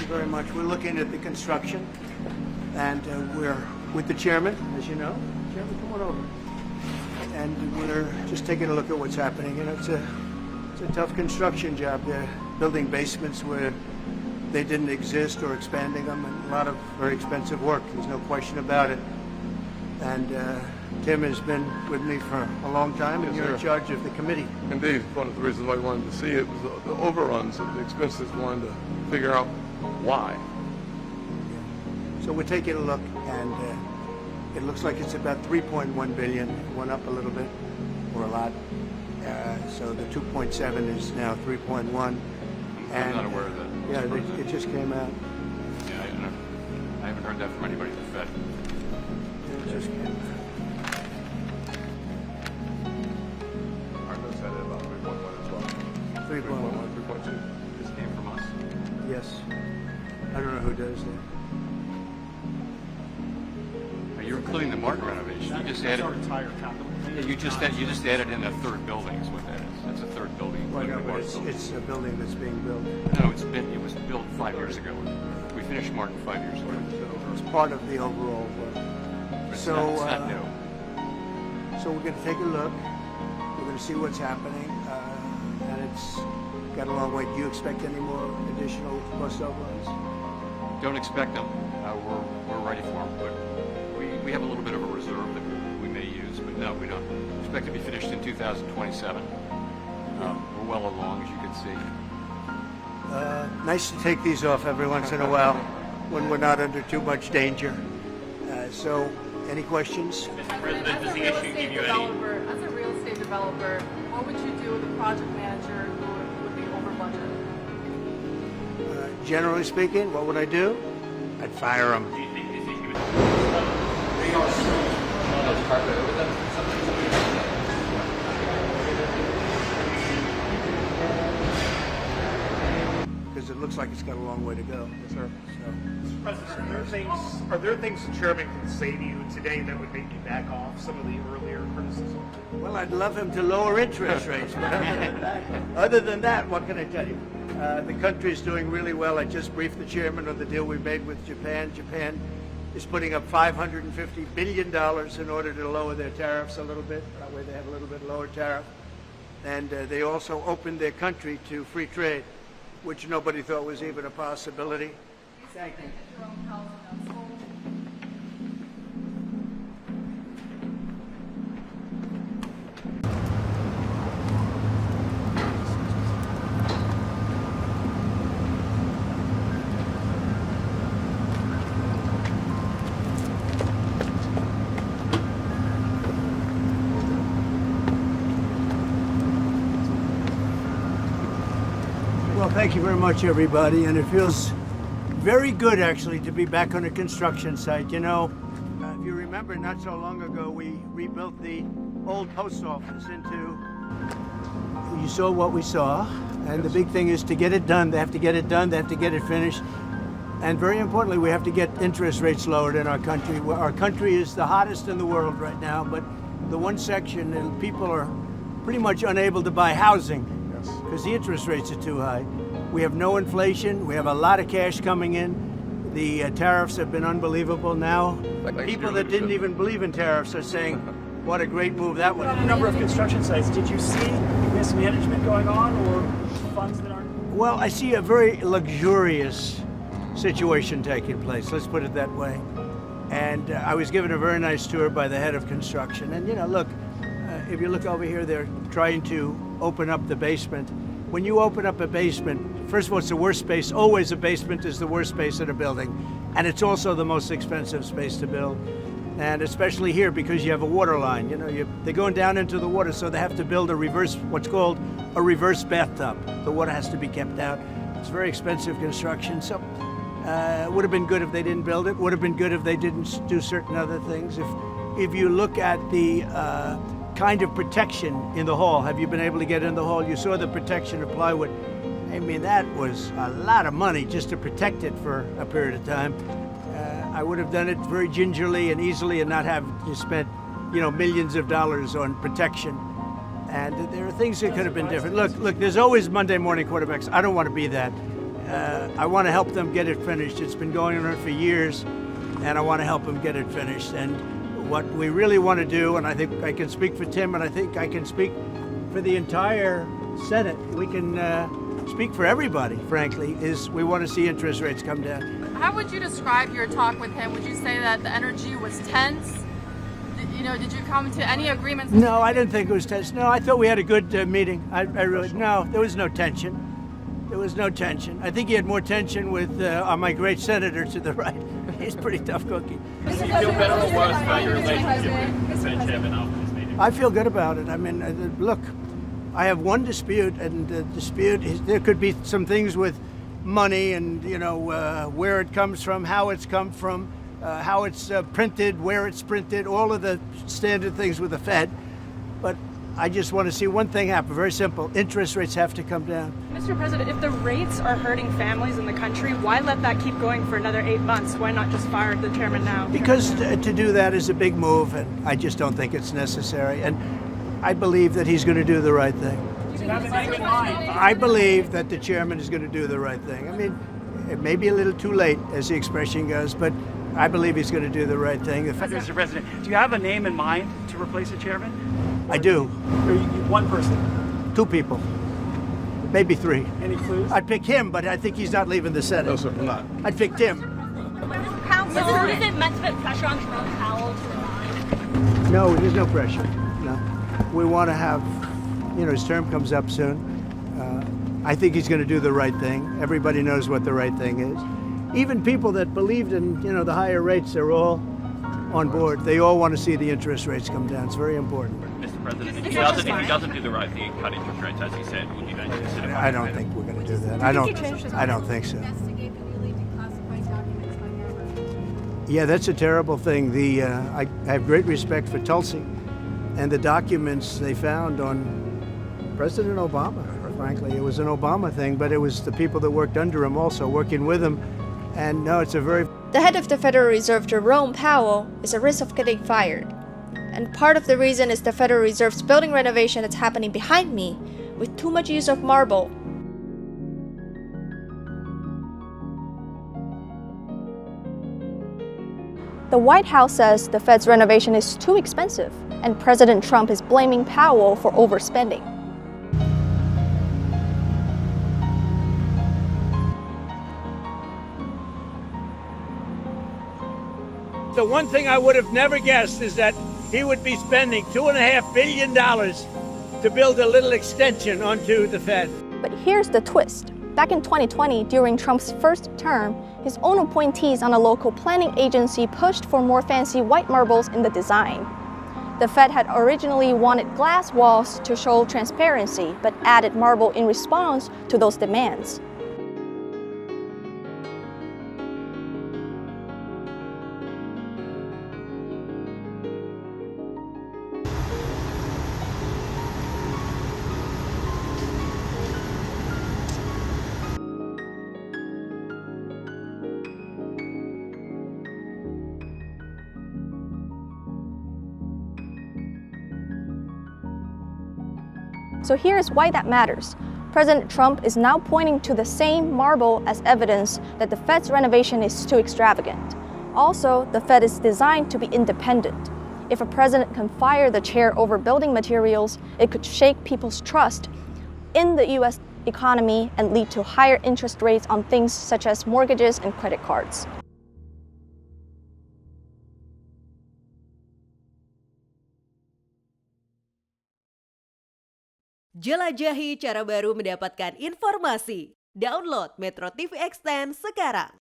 you very much. We're looking at the construction, and we're with the chairman, as you know. Chairman, come on over. And we're just taking a look at what's happening. You know, it's a tough construction job. They're building basements where they didn't exist or expanding them, and a lot of very expensive work. There's no question about it. And Tim has been with me for a long time, and you're in charge of the committee. Indeed. One of the reasons why I wanted to see it was the overruns of the expenses, wanted to figure out why. Yeah. So we're taking a look, and it looks like it's about 3.1 billion. It went up a little bit, or a lot. So the 2.7 is now 3.1. I'm not aware of that. Yeah, it just came out. Yeah, I haven't heard that from anybody at the Fed. It just came out. Our notes had it about 3.1 as well. 3.1. 3.2. This came from us. Yes. I don't know who does that. You're including the Martin renovation. You just added. Yeah, you just added in a third building. Is what that is. That's a third building. Well, no, but it's a building that's being built. No, it was built 5 years ago. We finished Martin 5 years ago. It's part of the overall work. It's So, not new. So we're going to take a look. We're going to see what's happening, and it's got a long way. Do you expect any more additional cost overruns? Don't expect them. We're ready for them, but we have a little bit of a reserve that we may use, but no, we don't expect to be finished in 2027. We're well along, as you can see. Nice to take these off every once in a while when we're not under too much danger. So, any questions? Mr. President, does the issue give you any? As a real estate developer, what would you do with a project manager who would be over budget? Generally speaking, what would I do? I'd fire them. Do you think he would? Because it looks like it's got a long way to go. Yes, sir. Mr. President, are there things the chairman can say to you today that would make you back off some of the earlier criticism? Well, I'd love him to lower interest rates. Other than that, what can I tell you? The country's doing really well. I just briefed the chairman on the deal we made with Japan. Japan is putting up $550 billion in order to lower their tariffs a little bit. That way they have a little bit lower tariff. And they also opened their country to free trade, which nobody thought was even a possibility. Thank you. Jerome Powell announced full Well, thank you very much, everybody. And it feels very good, actually, to be back on a construction site. You know, if you remember, not so long ago, we rebuilt the old post office into, you saw what we saw. And the big thing is to get it done. They have to get it done. They have to get it finished. And very importantly, we have to get interest rates lowered in our country. Our country is the hottest in the world right now, but the one section, and people are pretty much unable to buy housing because the interest rates are too high. We have no inflation. We have a lot of cash coming in. The tariffs have been unbelievable. Now, people that didn't even believe in tariffs are saying, what a great move that was. On the number of construction sites, did you see mismanagement going on or funds that aren't? Well, I see a very luxurious situation taking place, let's put it that way. And I was given a very nice tour by the head of construction. And, you know, look, if you look over here, they're trying to open up the basement. When you open up a basement, first of all, it's the worst space. Always a basement is the worst space in a building. And it's also the most expensive space to build. And especially here because you have a water line. You know, they're going down into the water, so they have to build a reverse, what's called a reverse bathtub. The water has to be kept out. It's very expensive construction. So it would have been good if they didn't build it. Would have been good if they didn't do certain other things. If you look at the kind of protection in the hall, have you been able to get in the hall? You saw the protection of plywood. I mean, that was a lot of money just to protect it for a period of time. I would have done it very gingerly and easily and not have to spend, you know, millions of dollars on protection. And there are things that could have been different. Look, there's always Monday morning quarterbacks. I don't want to be that. I want to help them get it finished. It's been going on for years, and I want to help them get it finished. And what we really want to do, and I think I can speak for Tim, and I think I can speak for the entire Senate, we can speak for everybody, frankly, is we want to see interest rates come down. How would you describe your talk with him? Would you say that the energy was tense? Did you come to any agreements? No, I didn't think it was tense. No, I thought we had a good meeting. I really, no, there was no tension. There was no tension. I think he had more tension with my great senator to the right. He's a pretty tough cookie. Do you feel better or worse about your relationship with the Fed chairman after this meeting? I feel good about it. I mean, look, I have one dispute, and the dispute is there could be some things with money and, where it comes from, how it's come from, how it's printed, where it's printed, all of the standard things with the Fed. But I just want to see one thing happen, very simple. Interest rates have to come down. Mr. President, if the rates are hurting families in the country, why let that keep going for another 8 months? Why not just fire the chairman now? Because to do that is a big move, and I just don't think it's necessary. And I believe that he's going to do the right thing. Do you have a name in mind? I believe that the chairman is going to do the right thing. I mean, it may be a little too late, as the expression goes, but I believe he's going to do the right thing. Mr. President, do you have a name in mind to replace the chairman? I do. Or one person? 2 people. Maybe 3. Any clues? I'd pick him, but I think he's not leaving the Senate. No, sir, I'm not. I'd pick Tim. Is it meant to put pressure on Jerome Powell to resign? No, there's no pressure. No. We want to have, his term comes up soon. I think he's going to do the right thing. Everybody knows what the right thing is. Even people that believed in, the higher rates, they're all on board. They all want to see the interest rates come down. It's very important. Mr. President, if he doesn't do the right thing and cut interest rates, as he said, would you then consider? I don't think we're going to do that. I don't think so. Investigate the newly declassified documents by Congress. Yeah, that's a terrible thing. I have great respect for Tulsi and the documents they found on President Obama, frankly. It was an Obama thing, but it was the people that worked under him also, working with him. And no, it's a very... The head of the Federal Reserve, Jerome Powell, is at risk of getting fired. And part of the reason is the Federal Reserve's building renovation that's happening behind me, with too much use of marble. The White House says the Fed's renovation is too expensive, and President Trump is blaming Powell for overspending. The one thing I would have never guessed is that he would be spending $2.5 billion to build a little extension onto the Fed. But here's the twist. Back in 2020, during Trump's first term, his own appointees on a local planning agency pushed for more fancy white marbles in the design. The Fed had originally wanted glass walls to show transparency, but added marble in response to those demands. So here's why that matters. President Trump is now pointing to the same marble as evidence that the Fed's renovation is too extravagant. Also, the Fed is designed to be independent. If a president can fire the chair over building materials, it could shake people's trust in the U.S. economy and lead to higher interest rates on things such as mortgages and credit cards. Jelajahi cara baru mendapatkan informasi. Download MetroTV Extend sekarang.